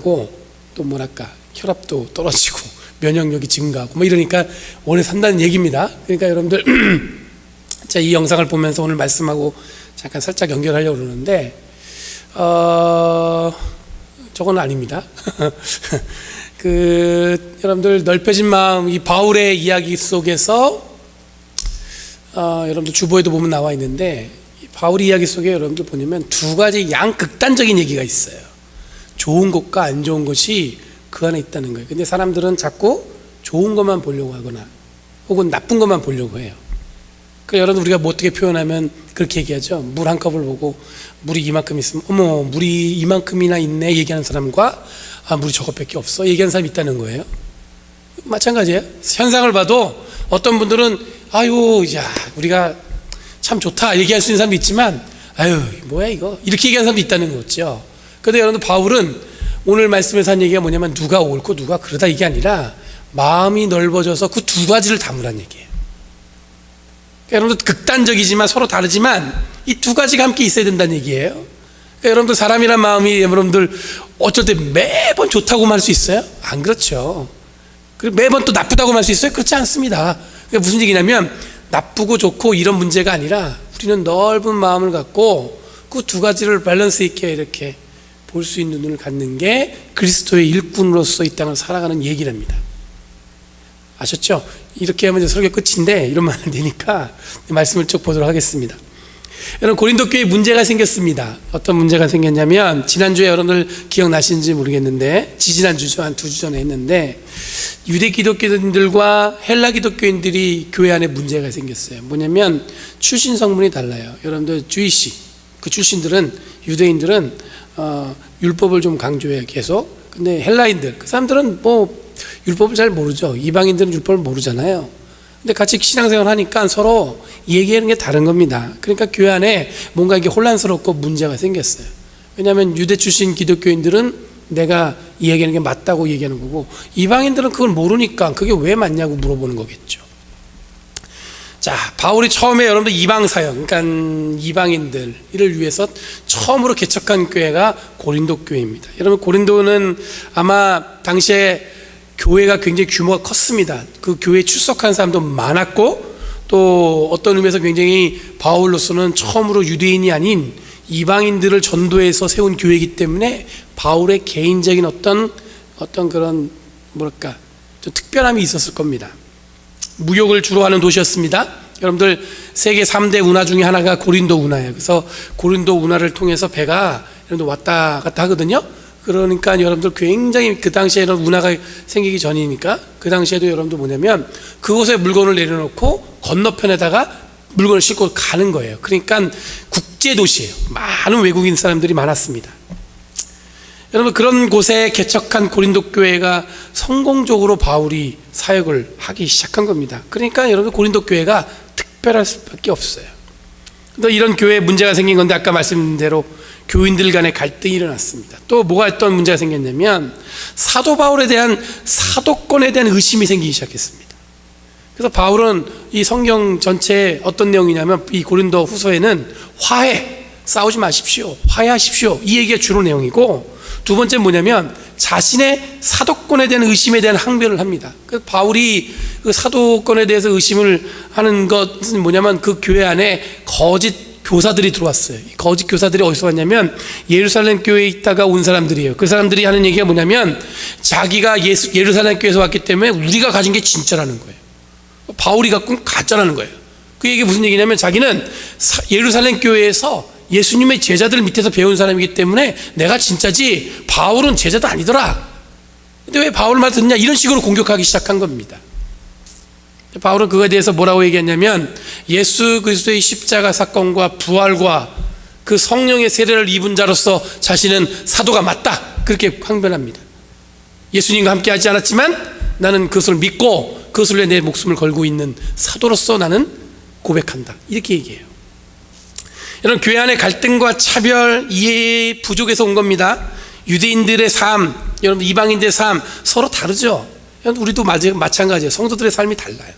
늘어나고 또 뭐랄까 혈압도 떨어지고 면역력이 증가하고 뭐 이러니까 오래 산다는 얘기입니다. 그러니까 여러분들 자, 이 영상을 보면서 오늘 말씀하고 잠깐 살짝 연결하려고 그러는데 저건 아닙니다. 여러분들 넓혀진 마음, 이 바울의 이야기 속에서 여러분들 주보에도 보면 나와 있는데 바울 이야기 속에 여러분들 보면 두 가지 양극단적인 얘기가 있어요. 좋은 것과 안 좋은 것이 그 안에 있다는 거예요. 근데 사람들은 자꾸 좋은 것만 보려고 하거나 혹은 나쁜 것만 보려고 해요. 그러니까 여러분 우리가 뭐 어떻게 표현하면 그렇게 얘기하죠. 물 한 컵을 보고 물이 이만큼 있으면 어머 물이 이만큼이나 있네 얘기하는 사람과 물이 저것밖에 없어 얘기하는 사람이 있다는 거예요. 마찬가지예요. 현상을 봐도 어떤 분들은 아유 야 우리가 참 좋다 얘기할 수 있는 사람도 있지만 아유 뭐야 이거 이렇게 얘기하는 사람도 있다는 거죠. 그런데 여러분 바울은 오늘 말씀에서 한 얘기가 뭐냐면 누가 옳고 누가 그러다 이게 아니라 마음이 넓어져서 그 두 가지를 담으라는 얘기예요. 그러니까 여러분들 극단적이지만 서로 다르지만 이 두 가지가 함께 있어야 된다는 얘기예요. 그러니까 여러분들 사람이란 마음이 여러분들 어쩔 때 매번 좋다고만 할 수 있어요? 안 그렇죠. 그리고 매번 또 나쁘다고만 할 수 있어요? 그렇지 않습니다. 그러니까 무슨 얘기냐면 나쁘고 좋고 이런 문제가 아니라 우리는 넓은 마음을 갖고 그 두 가지를 밸런스 있게 이렇게 볼 수 있는 눈을 갖는 게 그리스도의 일꾼으로서 이 땅을 살아가는 얘기랍니다. 아셨죠? 이렇게 하면 이제 설교 끝인데 이러면 안 되니까 말씀을 쭉 보도록 하겠습니다. 여러분 고린도 교회에 문제가 생겼습니다. 어떤 문제가 생겼냐면 지난주에 여러분들 기억나시는지 모르겠는데 지지난주죠. 한 2주 전에 했는데 유대 기독교인들과 헬라 기독교인들이 교회 안에 문제가 생겼어요. 뭐냐면 출신 성분이 달라요. 여러분들 주이시 그 출신들은 유대인들은 율법을 좀 강조해요 계속. 근데 헬라인들 그 사람들은 뭐 율법을 잘 모르죠. 이방인들은 율법을 모르잖아요. 근데 같이 신앙생활 하니까 서로 얘기하는 게 다른 겁니다. 그러니까 교회 안에 뭔가 이게 혼란스럽고 문제가 생겼어요. 왜냐하면 유대 출신 기독교인들은 내가 얘기하는 게 맞다고 얘기하는 거고 이방인들은 그걸 모르니까 그게 왜 맞냐고 물어보는 거겠죠. 자, 바울이 처음에 여러분들 이방 사역, 그러니까 이방인들을 위해서 처음으로 개척한 교회가 고린도 교회입니다. 여러분 고린도는 아마 당시에 교회가 굉장히 규모가 컸습니다. 그 교회에 출석한 사람도 많았고 또 어떤 의미에서 굉장히 바울로서는 처음으로 유대인이 아닌 이방인들을 전도해서 세운 교회이기 때문에 바울의 개인적인 어떤 그런 뭐랄까 좀 특별함이 있었을 겁니다. 무역을 주로 하는 도시였습니다. 여러분들 세계 3대 운하 중에 하나가 고린도 운하예요. 그래서 고린도 운하를 통해서 배가 여러분들 왔다 갔다 하거든요. 그러니까 여러분들 굉장히 그 당시에는 운하가 생기기 전이니까 그 당시에도 여러분들 뭐냐면 그곳에 물건을 내려놓고 건너편에다가 물건을 싣고 가는 거예요. 그러니까 국제도시예요. 많은 외국인 사람들이 많았습니다. 여러분 그런 곳에 개척한 고린도 교회가 성공적으로 바울이 사역을 하기 시작한 겁니다. 그러니까 여러분 고린도 교회가 특별할 수밖에 없어요. 또 이런 교회에 문제가 생긴 건데 아까 말씀드린 대로 교인들 간의 갈등이 일어났습니다. 또 뭐가 어떤 문제가 생겼냐면 사도 바울에 대한 사도권에 대한 의심이 생기기 시작했습니다. 그래서 바울은 이 성경 전체에 어떤 내용이냐면 이 고린도 후서에는 화해, 싸우지 마십시오, 화해하십시오 이 얘기가 주로 내용이고 두 번째 뭐냐면 자신의 사도권에 대한 의심에 대한 항변을 합니다. 그래서 바울이 그 사도권에 대해서 의심을 하는 것은 뭐냐면 그 교회 안에 거짓 교사들이 들어왔어요. 거짓 교사들이 어디서 왔냐면 예루살렘 교회에 있다가 온 사람들이에요. 그 사람들이 하는 얘기가 뭐냐면 자기가 예루살렘 교회에서 왔기 때문에 우리가 가진 게 진짜라는 거예요. 바울이 갖고 가짜라는 거예요. 그 얘기 무슨 얘기냐면 자기는 예루살렘 교회에서 예수님의 제자들 밑에서 배운 사람이기 때문에 내가 진짜지 바울은 제자도 아니더라. 근데 왜 바울 말 듣냐 이런 식으로 공격하기 시작한 겁니다. 바울은 그거에 대해서 뭐라고 얘기했냐면 예수 그리스도의 십자가 사건과 부활과 그 성령의 세례를 입은 자로서 자신은 사도가 맞다 그렇게 항변합니다. 예수님과 함께 하지 않았지만 나는 그것을 믿고 그것을 위해 내 목숨을 걸고 있는 사도로서 나는 고백한다 이렇게 얘기해요. 여러분 교회 안의 갈등과 차별, 이해 부족에서 온 겁니다. 유대인들의 삶, 여러분 이방인들의 삶 서로 다르죠. 우리도 마찬가지예요. 성도들의 삶이 달라요.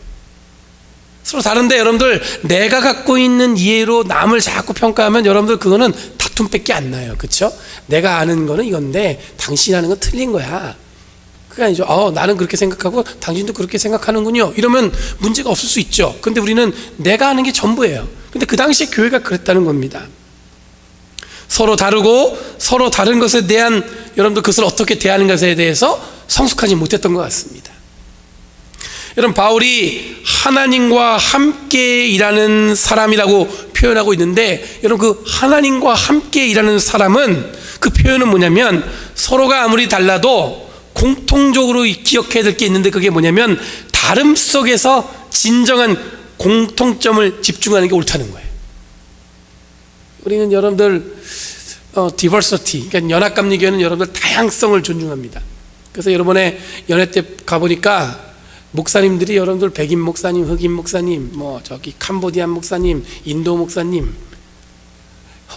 서로 다른데 여러분들 내가 갖고 있는 이해로 남을 자꾸 평가하면 여러분들 그거는 다 다툼밖에 안 나요. 그렇죠? 내가 아는 거는 이건데 당신이 아는 건 틀린 거야. 그게 아니죠. 나는 그렇게 생각하고 당신도 그렇게 생각하는군요. 이러면 문제가 없을 수 있죠. 근데 우리는 내가 아는 게 전부예요. 근데 그 당시에 교회가 그랬다는 겁니다. 서로 다르고 서로 다른 것에 대한, 여러분들 그것을 어떻게 대하는 것에 대해서 성숙하지 못했던 것 같습니다. 여러분, 바울이 하나님과 함께 일하는 사람이라고 표현하고 있는데, 여러분 그 하나님과 함께 일하는 사람은, 그 표현은 뭐냐면 서로가 아무리 달라도 공통적으로 기억해야 될 게 있는데, 그게 뭐냐면 다름 속에서 진정한 공통점을 집중하는 게 옳다는 거예요. 우리는 여러분들 diversity, 그러니까 연합감리교회는 여러분들 다양성을 존중합니다. 그래서 여러분의 연회 때 가보니까 목사님들이 여러분들 백인 목사님, 흑인 목사님, 저기 캄보디안 목사님, 인도 목사님,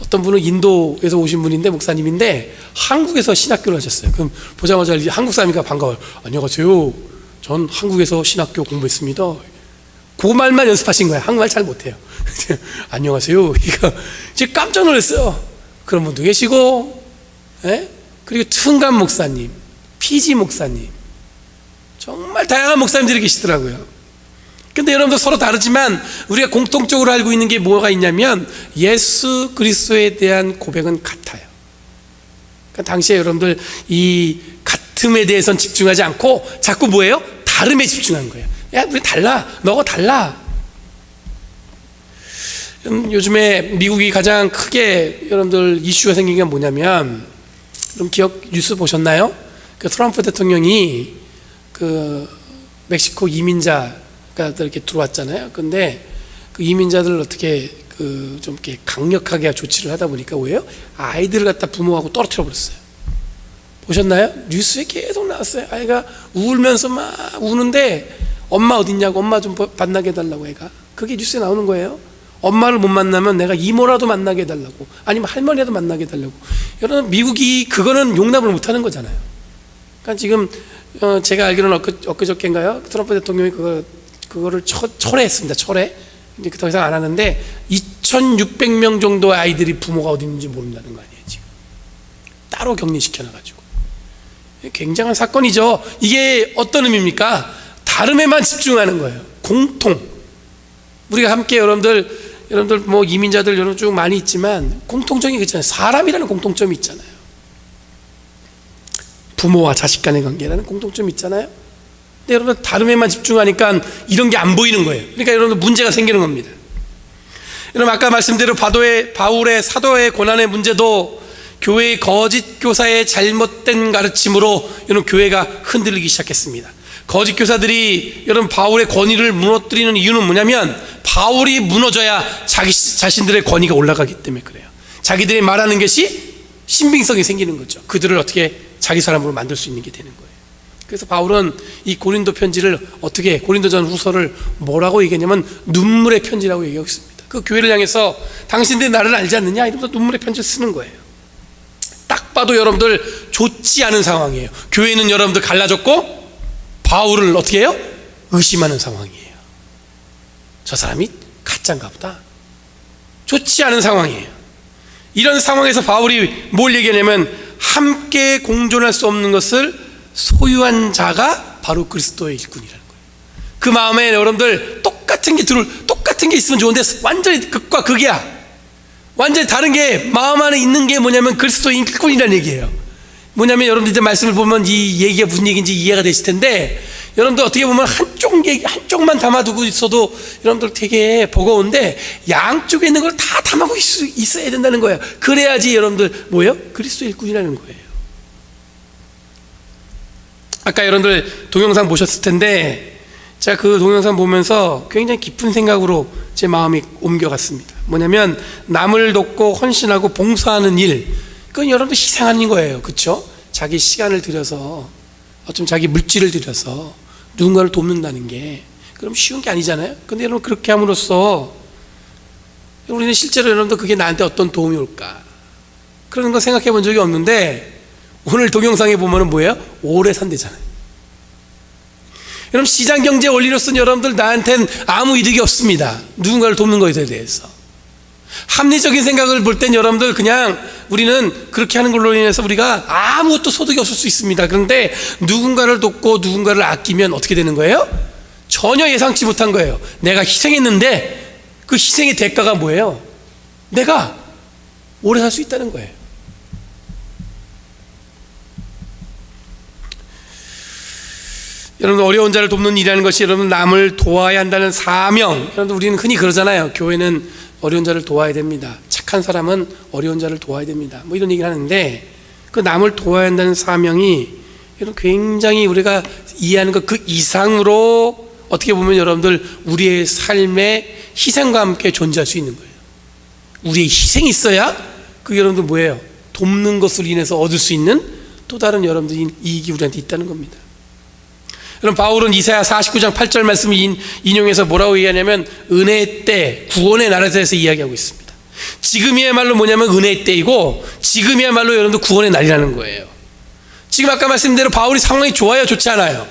어떤 분은 인도에서 오신 분인데 목사님인데 한국에서 신학교를 하셨어요. 그럼 보자마자 한국 사람이니까 반가워요. 안녕하세요. 전 한국에서 신학교 공부했습니다. 그 말만 연습하신 거예요. 한국말 잘 못해요. 안녕하세요. 이거 지금 깜짝 놀랐어요. 그런 분도 계시고, 그리고 특감 목사님, 피지 목사님, 정말 다양한 목사님들이 계시더라고요. 근데 여러분들 서로 다르지만 우리가 공통적으로 알고 있는 게 뭐가 있냐면 예수 그리스도에 대한 고백은 같아요. 그러니까 당시에 여러분들 이 같음에 대해서는 집중하지 않고 자꾸 뭐예요? 다름에 집중한 거예요. 야, 우리 달라. 너가 달라. 요즘에 미국이 가장 크게 여러분들 이슈가 생긴 게 뭐냐면, 여러분 뉴스 보셨나요? 그 트럼프 대통령이 그 멕시코 이민자가 이렇게 들어왔잖아요. 근데 그 이민자들 어떻게 좀 이렇게 강력하게 조치를 하다 보니까 뭐예요? 아이들을 갖다 부모하고 떨어뜨려 버렸어요. 보셨나요? 뉴스에 계속 나왔어요. 아이가 울면서 막 우는데 엄마 어딨냐고, 엄마 좀 만나게 해달라고. 애가 그게 뉴스에 나오는 거예요. 엄마를 못 만나면 내가 이모라도 만나게 해달라고, 아니면 할머니라도 만나게 해달라고. 여러분, 미국이 그거는 용납을 못하는 거잖아요. 그러니까 지금 제가 알기로는 엊그저께인가요? 트럼프 대통령이 그거를 철회했습니다. 철회. 이제 더 이상 안 하는데 2,600명 정도의 아이들이 부모가 어디 있는지 모른다는 거 아니에요. 지금 따로 격리시켜놔가지고. 굉장한 사건이죠. 이게 어떤 의미입니까? 다름에만 집중하는 거예요. 공통. 우리가 함께 여러분들 뭐 이민자들 여러분 쭉 많이 있지만 공통점이 있잖아요. 사람이라는 공통점이 있잖아요. 부모와 자식 간의 관계라는 공통점이 있잖아요. 근데 여러분 다름에만 집중하니까 이런 게 안 보이는 거예요. 그러니까 여러분 문제가 생기는 겁니다. 여러분 아까 말씀대로 바울의 사도의 고난의 문제도 교회의 거짓 교사의 잘못된 가르침으로 여러분 교회가 흔들리기 시작했습니다. 거짓 교사들이 여러분 바울의 권위를 무너뜨리는 이유는 뭐냐면 바울이 무너져야 자신들의 권위가 올라가기 때문에 그래요. 자기들이 말하는 것이 신빙성이 생기는 거죠. 그들을 어떻게 자기 사람으로 만들 수 있는 게 되는 거예요. 그래서 바울은 이 고린도 편지를 어떻게, 고린도전 후서를 뭐라고 얘기했냐면 눈물의 편지라고 얘기하고 있습니다. 그 교회를 향해서 당신들이 나를 알지 않느냐 이러면서 눈물의 편지를 쓰는 거예요. 딱 봐도 여러분들 좋지 않은 상황이에요. 교회는 여러분들 갈라졌고 바울을 어떻게 해요? 의심하는 상황이에요. 저 사람이 가짜인가 보다. 좋지 않은 상황이에요. 이런 상황에서 바울이 뭘 얘기하냐면 함께 공존할 수 없는 것을 소유한 자가 바로 그리스도의 일꾼이라는 거예요. 그 마음에 여러분들 똑같은 게 있으면 좋은데 완전히 극과 극이야. 완전히 다른 게 마음 안에 있는 게 뭐냐면 그리스도의 일꾼이라는 얘기예요. 뭐냐면 여러분들 이제 말씀을 보면 이 얘기가 무슨 얘기인지 이해가 되실 텐데, 여러분들 어떻게 보면 한쪽만 담아두고 있어도 여러분들 되게 버거운데 양쪽에 있는 걸 다 담아고 있어야 된다는 거예요. 그래야지 여러분들 뭐예요? 그리스도의 일꾼이라는 거예요. 아까 여러분들 동영상 보셨을 텐데 제가 그 동영상 보면서 굉장히 깊은 생각으로 제 마음이 옮겨갔습니다. 뭐냐면 남을 돕고 헌신하고 봉사하는 일, 그건 여러분들 희생하는 거예요. 그렇죠? 자기 시간을 들여서, 어쩜 자기 물질을 들여서 누군가를 돕는다는 게 그럼 쉬운 게 아니잖아요. 근데 여러분 그렇게 함으로써 우리는 실제로 여러분들 그게 나한테 어떤 도움이 올까, 그런 거 생각해 본 적이 없는데 오늘 동영상에 보면은 뭐예요? 오래 산대잖아요. 여러분 시장 경제 원리로서는 여러분들 나한테는 아무 이득이 없습니다. 누군가를 돕는 것에 대해서. 합리적인 생각을 볼 땐 여러분들 그냥 우리는 그렇게 하는 걸로 인해서 우리가 아무것도 소득이 없을 수 있습니다. 그런데 누군가를 돕고 누군가를 아끼면 어떻게 되는 거예요? 전혀 예상치 못한 거예요. 내가 희생했는데 그 희생의 대가가 뭐예요? 내가 오래 살 수 있다는 거예요. 여러분, 어려운 자를 돕는 일이라는 것이 여러분 남을 도와야 한다는 사명. 여러분, 우리는 흔히 그러잖아요. 교회는 어려운 자를 도와야 됩니다. 착한 사람은 어려운 자를 도와야 됩니다. 뭐 이런 얘기를 하는데 그 남을 도와야 한다는 사명이 여러분 굉장히 우리가 이해하는 것 그 이상으로 어떻게 보면 여러분들 우리의 삶의 희생과 함께 존재할 수 있는 거예요. 우리의 희생이 있어야 그 여러분들 뭐예요? 돕는 것으로 인해서 얻을 수 있는 또 다른 여러분들 이익이 우리한테 있다는 겁니다. 여러분, 바울은 이사야 49장 8절 말씀을 인용해서 뭐라고 얘기하냐면 은혜의 때, 구원의 날에 대해서 이야기하고 있습니다. 지금이야말로 뭐냐면 은혜의 때이고 지금이야말로 여러분들 구원의 날이라는 거예요. 지금 아까 말씀드린 대로 바울이 상황이 좋아요, 좋지 않아요?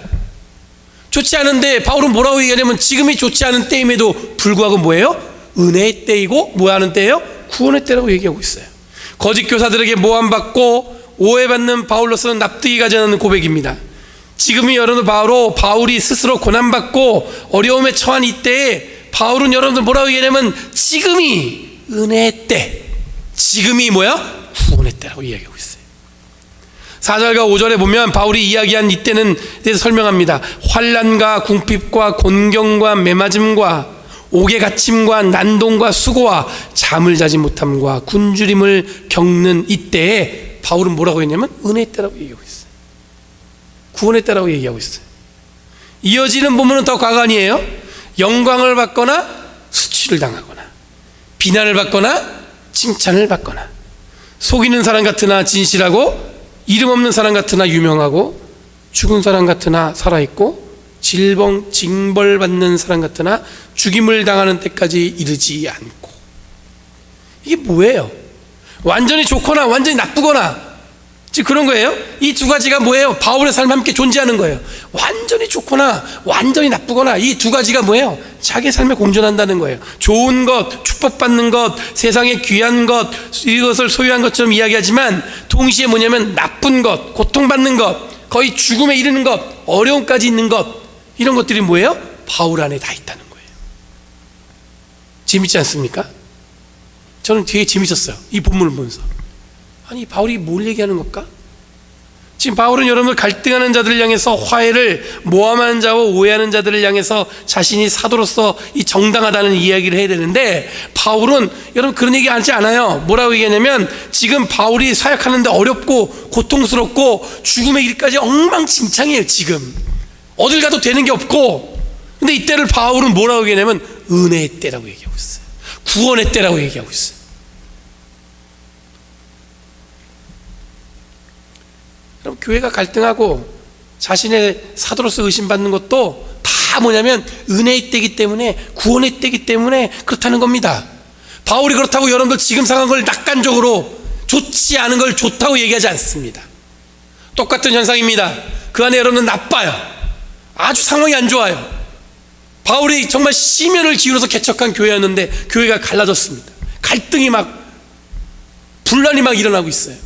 좋지 않은데 바울은 뭐라고 얘기하냐면 지금이 좋지 않은 때임에도 불구하고 뭐예요? 은혜의 때이고 뭐 하는 때예요? 구원의 때라고 얘기하고 있어요. 거짓 교사들에게 모함받고 오해받는 바울로서는 납득이 가지 않는 고백입니다. 지금이 여러분들 바울이 스스로 고난받고 어려움에 처한 이때에 바울은 여러분들 뭐라고 얘기하냐면 지금이 은혜의 때, 지금이 뭐야? 구원의 때라고 이야기하고 있어요. 4절과 5절에 보면 바울이 이야기한 이때는 대해서 설명합니다. 환난과 궁핍과 곤경과 매맞음과 옥에 갇힘과 난동과 수고와 잠을 자지 못함과 굶주림을 겪는 이때에 바울은 뭐라고 했냐면 은혜의 때라고 얘기하고 있어요. 구원의 때라고 얘기하고 있어요. 이어지는 부분은 더 과간이에요. 영광을 받거나 수치를 당하거나 비난을 받거나 칭찬을 받거나 속이는 사람 같으나 진실하고 이름 없는 사람 같으나 유명하고 죽은 사람 같으나 살아있고 징벌받는 사람 같으나 죽임을 당하는 때까지 이르지 않고. 이게 뭐예요? 완전히 좋거나 완전히 나쁘거나 지금 그런 거예요. 이 두 가지가 뭐예요? 바울의 삶과 함께 존재하는 거예요. 완전히 좋거나 완전히 나쁘거나 이 두 가지가 뭐예요? 자기 삶에 공존한다는 거예요. 좋은 것, 축복받는 것, 세상의 귀한 것, 이것을 소유한 것처럼 이야기하지만 동시에 뭐냐면 나쁜 것, 고통받는 것, 거의 죽음에 이르는 것, 어려움까지 있는 것, 이런 것들이 뭐예요? 바울 안에 다 있다는 거예요. 재밌지 않습니까? 저는 되게 재밌었어요. 이 본문을 보면서. 아니, 바울이 뭘 얘기하는 걸까? 지금 바울은 여러분들 갈등하는 자들을 향해서 화해를, 모함하는 자와 오해하는 자들을 향해서 자신이 사도로서 이 정당하다는 이야기를 해야 되는데 바울은 여러분 그런 얘기 하지 않아요. 뭐라고 얘기하냐면 지금 바울이 사역하는데 어렵고 고통스럽고 죽음의 일까지 엉망진창이에요. 지금 어딜 가도 되는 게 없고, 근데 이때를 바울은 뭐라고 얘기하냐면 은혜의 때라고 얘기하고 있어요. 구원의 때라고 얘기하고 있어요. 그럼 교회가 갈등하고 자신의 사도로서 의심받는 것도 다 뭐냐면 은혜의 때이기 때문에, 구원의 때이기 때문에 그렇다는 겁니다. 바울이 그렇다고 여러분들 지금 상황을 낙관적으로 좋지 않은 걸 좋다고 얘기하지 않습니다. 똑같은 현상입니다. 그 안에 여러분은 나빠요. 아주 상황이 안 좋아요. 바울이 정말 심혈을 기울여서 개척한 교회였는데 교회가 갈라졌습니다. 갈등이 막, 분란이 막 일어나고 있어요.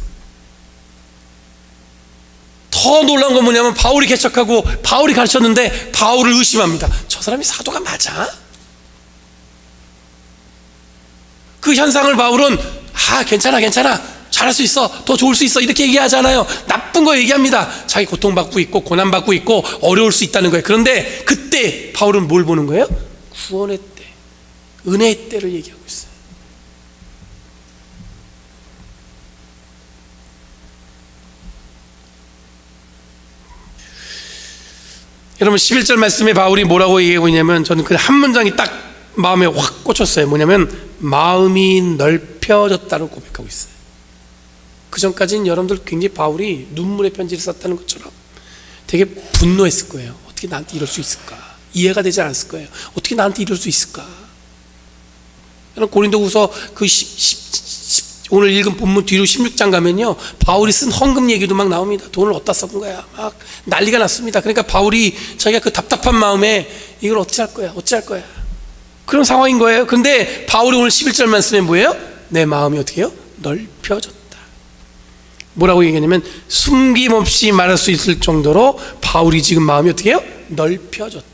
더 놀라운 건 뭐냐면 바울이 개척하고 바울이 가르쳤는데 바울을 의심합니다. 저 사람이 사도가 맞아? 그 현상을 바울은 괜찮아 잘할 수 있어, 더 좋을 수 있어, 이렇게 얘기하잖아요. 나쁜 거 얘기합니다. 자기 고통받고 있고 고난받고 있고 어려울 수 있다는 거예요. 그런데 그때 바울은 뭘 보는 거예요? 구원의 때, 은혜의 때를 얘기하고 있어요. 여러분 11절 말씀에 바울이 뭐라고 얘기하고 있냐면, 저는 그 한 문장이 딱 마음에 확 꽂혔어요. 뭐냐면 마음이 넓혀졌다고 고백하고 있어요. 그 전까지는 여러분들 굉장히 바울이 눈물의 편지를 썼다는 것처럼 되게 분노했을 거예요. 어떻게 나한테 이럴 수 있을까? 이해가 되지 않았을 거예요. 어떻게 나한테 이럴 수 있을까? 여러분 고린도후서 그 오늘 읽은 본문 뒤로 16장 가면요, 바울이 쓴 헌금 얘기도 막 나옵니다. 돈을 어디다 썼은 거야, 막 난리가 났습니다. 그러니까 바울이 자기가 그 답답한 마음에 이걸 어찌 할 거야. 그런 상황인 거예요. 그런데 바울이 오늘 11절 말씀에 뭐예요? 내 마음이 어떻게 해요? 넓혀졌다. 뭐라고 얘기하냐면 숨김없이 말할 수 있을 정도로 바울이 지금 마음이 어떻게 해요? 넓혀졌다.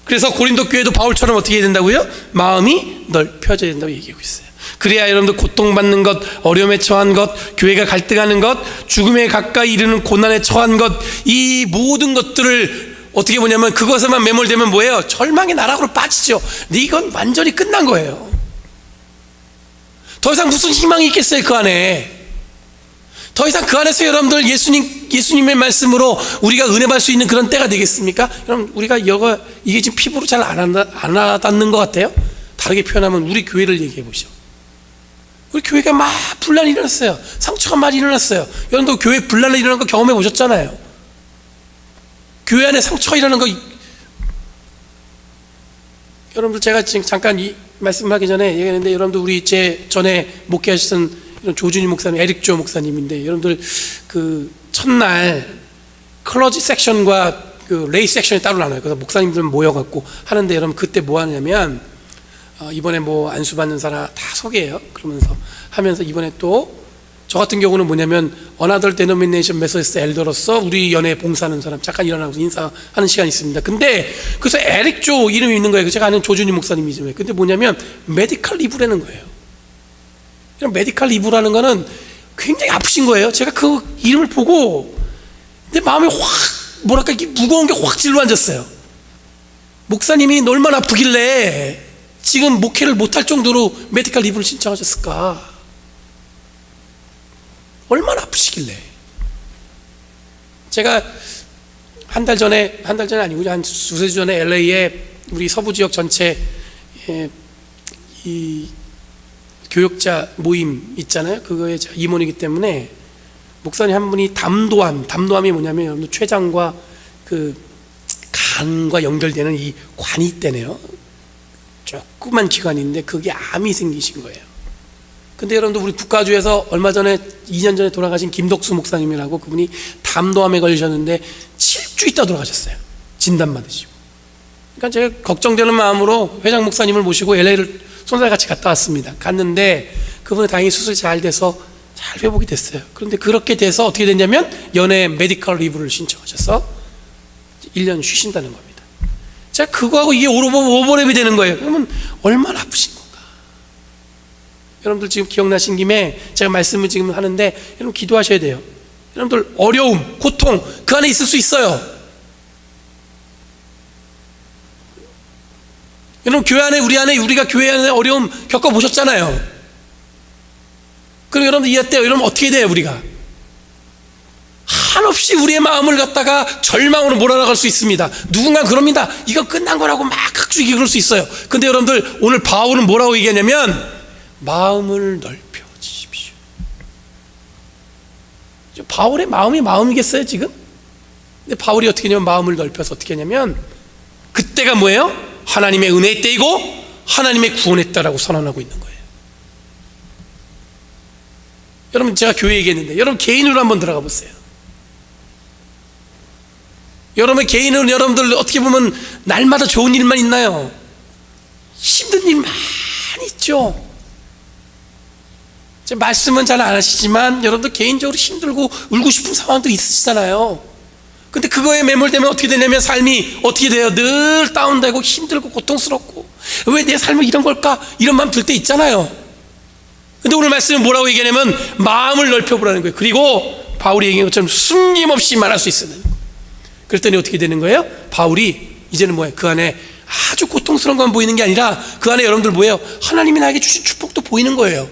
그래서 고린도 교회도 바울처럼 어떻게 해야 된다고요? 마음이 넓혀져야 된다고 얘기하고 있어요. 그래야 여러분들 고통받는 것, 어려움에 처한 것, 교회가 갈등하는 것, 죽음에 가까이 이르는 고난에 처한 것, 이 모든 것들을 어떻게 보냐면 그것에만 매몰되면 뭐예요? 절망의 나락으로 빠지죠. 근데 이건 완전히 끝난 거예요. 더 이상 무슨 희망이 있겠어요, 그 안에. 더 이상 그 안에서 여러분들 예수님의 말씀으로 우리가 은혜 받을 수 있는 그런 때가 되겠습니까? 여러분, 우리가 이게 지금 피부로 잘 안 와닿는 것 같아요? 다르게 표현하면 우리 교회를 얘기해 보시죠. 우리 교회가 막 분란이 일어났어요. 상처가 많이 일어났어요. 여러분도 교회 분란이 일어난 거 경험해 보셨잖아요. 교회 안에 상처가 일어나는 거, 여러분들 제가 지금 잠깐 이 말씀하기 전에 얘기했는데, 여러분들 우리 제 전에 목회하셨던 이런 조준희 목사님, 에릭조 목사님인데, 여러분들 그 첫날 클러지 섹션과 그 레이 섹션이 따로 나눠요. 그래서 목사님들 모여갖고 하는데, 여러분 그때 뭐 하냐면 이번에 뭐 안수 받는 사람 다 소개해요. 그러면서 하면서 이번에 또 저 같은 경우는 뭐냐면 Another Denomination Methodist Elder로서 우리 연회에 봉사하는 사람 잠깐 일어나서 인사하는 시간이 있습니다. 근데 그래서 에릭조 이름이 있는 거예요. 제가 아는 조준희 목사님이죠. 근데 뭐냐면 메디컬 리브라는 거예요. 이런 메디컬 리브라는 거는 굉장히 아프신 거예요. 제가 그 이름을 보고 내 마음에 확 뭐랄까 이게 무거운 게 확 질러 앉았어요. 목사님이 얼마나 아프길래 지금 목회를 못할 정도로 메디컬 리브를 신청하셨을까? 얼마나 아프시길래. 제가 한 달 전에 아니고 한 두세 주 전에 LA에 우리 서부 지역 전체 이 교역자 모임 있잖아요. 그거에 임원이기 때문에 목사님 한 분이 담도암이 뭐냐면 여러분 췌장과 그 간과 연결되는 이 관이 있대네요. 조그만 기관인데 그게 암이 생기신 거예요. 근데 여러분들 우리 국가주에서 얼마 전에 2년 전에 돌아가신 김덕수 목사님이라고, 그분이 담도암에 걸리셨는데 7주 있다 돌아가셨어요. 진단 받으시고. 그러니까 제가 걱정되는 마음으로 회장 목사님을 모시고 LA를 손살 같이 갔다 왔습니다. 갔는데 그분은 다행히 수술이 잘 돼서 잘 회복이 됐어요. 그런데 그렇게 돼서 어떻게 됐냐면 연애 메디컬 리브를 신청하셔서 1년 쉬신다는 겁니다. 제가 그거하고 이게 오버랩이 되는 거예요. 그러면 얼마나 아프신 건가. 여러분들 지금 기억나신 김에 제가 말씀을 지금 하는데 여러분 기도하셔야 돼요. 여러분들 어려움, 고통 그 안에 있을 수 있어요. 여러분 교회 안에 우리가 교회 안에 어려움 겪어보셨잖아요. 그럼 여러분들 이해했대요. 여러분 어떻게 돼요? 우리가 한없이 우리의 마음을 갖다가 절망으로 몰아나갈 수 있습니다. 누군가 그럽니다. 이거 끝난 거라고 막 각주기 그럴 수 있어요. 근데 여러분들 오늘 바울은 뭐라고 얘기하냐면 마음을 넓혀지십시오. 바울의 마음이 마음이겠어요 지금? 근데 바울이 어떻게 하냐면 마음을 넓혀서 어떻게 하냐면 그때가 뭐예요? 하나님의 은혜의 때이고 하나님의 구원의 때라고 선언하고 있는 거예요. 여러분 제가 교회 얘기했는데 여러분 개인으로 한번 들어가 보세요. 여러분 개인은 여러분들 어떻게 보면 날마다 좋은 일만 있나요? 힘든 일 많이 있죠. 제 말씀은 잘 안 하시지만 여러분들 개인적으로 힘들고 울고 싶은 상황도 있으시잖아요. 근데 그거에 매몰되면 어떻게 되냐면 삶이 어떻게 돼요? 늘 다운되고 힘들고 고통스럽고 왜 내 삶은 이런 걸까? 이런 마음 들 때 있잖아요. 근데 오늘 말씀은 뭐라고 얘기하냐면 마음을 넓혀보라는 거예요. 그리고 바울이 얘기한 것처럼 숨김없이 말할 수 있는. 그랬더니 어떻게 되는 거예요? 바울이 이제는 뭐예요? 그 안에 아주 고통스러운 건 보이는 게 아니라 그 안에 여러분들 뭐예요? 하나님이 나에게 주신 축복도 보이는 거예요.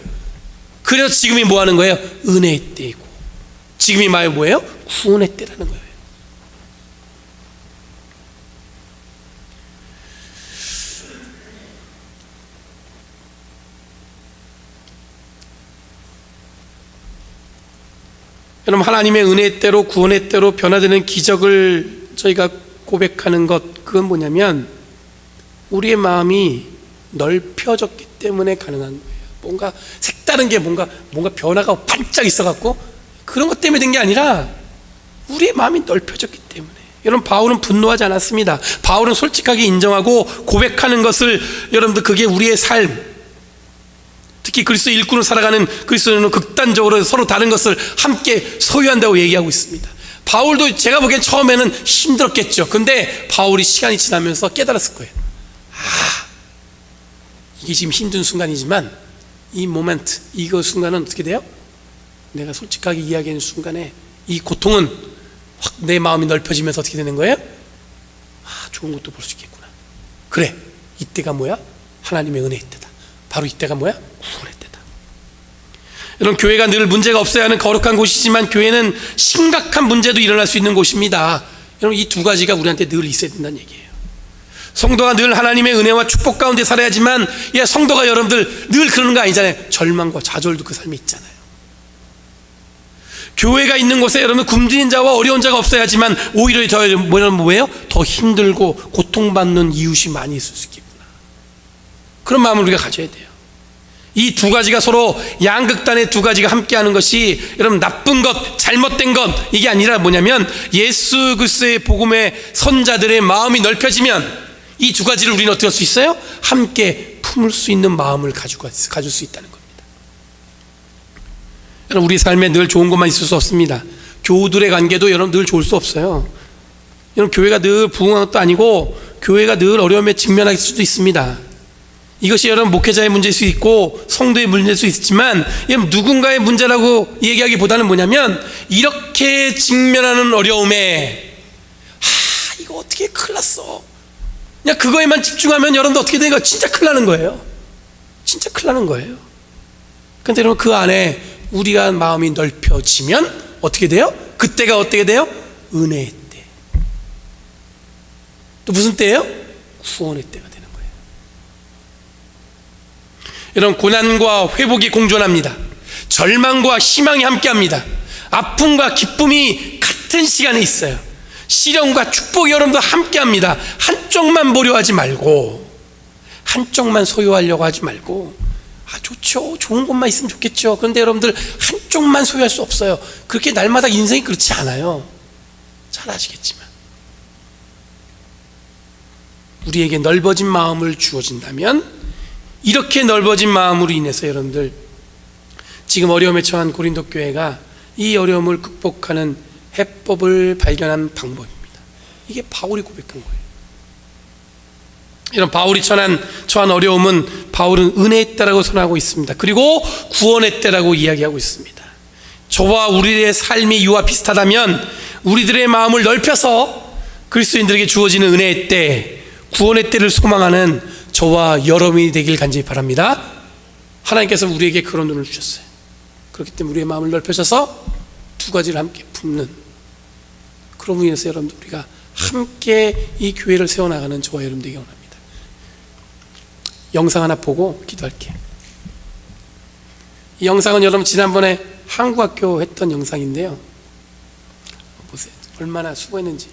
그래서 지금이 뭐 하는 거예요? 은혜의 때이고 지금이 뭐예요? 구원의 때라는 거예요. 여러분 하나님의 은혜의 때로 구원의 때로 변화되는 기적을 저희가 고백하는 것, 그건 뭐냐면 우리의 마음이 넓혀졌기 때문에 가능한 거예요. 뭔가 색다른 게 뭔가 변화가 반짝 있어갖고 그런 것 때문에 된 게 아니라 우리의 마음이 넓혀졌기 때문에. 여러분, 바울은 분노하지 않았습니다. 바울은 솔직하게 인정하고 고백하는 것을, 여러분들, 그게 우리의 삶, 특히 그리스도 일꾼으로 살아가는 그리스도인은 극단적으로 서로 다른 것을 함께 소유한다고 얘기하고 있습니다. 바울도 제가 보기엔 처음에는 힘들었겠죠. 근데 바울이 시간이 지나면서 깨달았을 거예요. 이게 지금 힘든 순간이지만 이 모멘트, 이거 순간은 어떻게 돼요? 내가 솔직하게 이야기하는 순간에 이 고통은 확 내 마음이 넓혀지면서 어떻게 되는 거예요? 좋은 것도 볼 수 있겠구나. 그래, 이때가 뭐야? 하나님의 은혜의 때다. 바로 이때가 뭐야? 구원의 때다. 여러분, 교회가 늘 문제가 없어야 하는 거룩한 곳이지만 교회는 심각한 문제도 일어날 수 있는 곳입니다. 여러분, 이 두 가지가 우리한테 늘 있어야 된다는 얘기예요. 성도가 늘 하나님의 은혜와 축복 가운데 살아야지만, 성도가 여러분들 늘 그러는 거 아니잖아요. 절망과 좌절도 그 삶에 있잖아요. 교회가 있는 곳에 여러분 굶주린 자와 어려운 자가 없어야지만 오히려 더 힘들고 고통받는 이웃이 많이 있을 수 있겠구나. 그런 마음을 우리가 가져야 돼요. 이 두 가지가 서로 양극단의 두 가지가 함께하는 것이 여러분 나쁜 것, 잘못된 것, 이게 아니라 뭐냐면 예수 그리스도의 복음의 선자들의 마음이 넓혀지면 이 두 가지를 우리는 어떻게 할 수 있어요? 함께 품을 수 있는 마음을 가질 수 있다는 겁니다. 여러분, 우리 삶에 늘 좋은 것만 있을 수 없습니다. 교우들의 관계도 여러분 늘 좋을 수 없어요. 여러분, 교회가 늘 부흥한 것도 아니고 교회가 늘 어려움에 직면할 수도 있습니다. 이것이 여러분 목회자의 문제일 수 있고 성도의 문제일 수 있지만, 누군가의 문제라고 얘기하기보다는 뭐냐면, 이렇게 직면하는 어려움에 이거 어떻게 큰일 났어, 그냥 그거에만 집중하면 여러분들 어떻게 되는 거예요? 진짜 큰일 나는 거예요. 진짜 큰일 나는 거예요. 근데 여러분, 그 안에 우리가 마음이 넓혀지면 어떻게 돼요? 그때가 어떻게 돼요? 은혜의 때. 또 무슨 때예요? 구원의 때가 되는 거예요. 여러분, 고난과 회복이 공존합니다. 절망과 희망이 함께합니다. 아픔과 기쁨이 같은 시간에 있어요. 시련과 축복이 여러분들 함께합니다. 한쪽만 보려 하지 말고, 한쪽만 소유하려고 하지 말고, 좋죠, 좋은 것만 있으면 좋겠죠. 그런데 여러분들 한쪽만 소유할 수 없어요. 그렇게 날마다 인생이 그렇지 않아요. 잘 아시겠지만 우리에게 넓어진 마음을 주어진다면, 이렇게 넓어진 마음으로 인해서 여러분들 지금 어려움에 처한 고린도 교회가 이 어려움을 극복하는 해법을 발견한 방법입니다. 이게 바울이 고백한 거예요. 이런 바울이 처한 어려움은 바울은 은혜의 때라고 선언하고 있습니다. 그리고 구원의 때라고 이야기하고 있습니다. 저와 우리의 삶이 이와 비슷하다면 우리들의 마음을 넓혀서 그리스도인들에게 주어지는 은혜의 때, 구원의 때를 소망하는 저와 여러분이 되길 간절히 바랍니다. 하나님께서 우리에게 그런 눈을 주셨어요. 그렇기 때문에 우리의 마음을 넓혀져서 두 가지를 함께 품는, 그런 의미에서 여러분들 우리가 함께 이 교회를 세워나가는 저와 여러분 되기 원합니다. 영상 하나 보고 기도할게요. 이 영상은 여러분 지난번에 한국학교 했던 영상인데요, 보세요. 얼마나 수고했는지.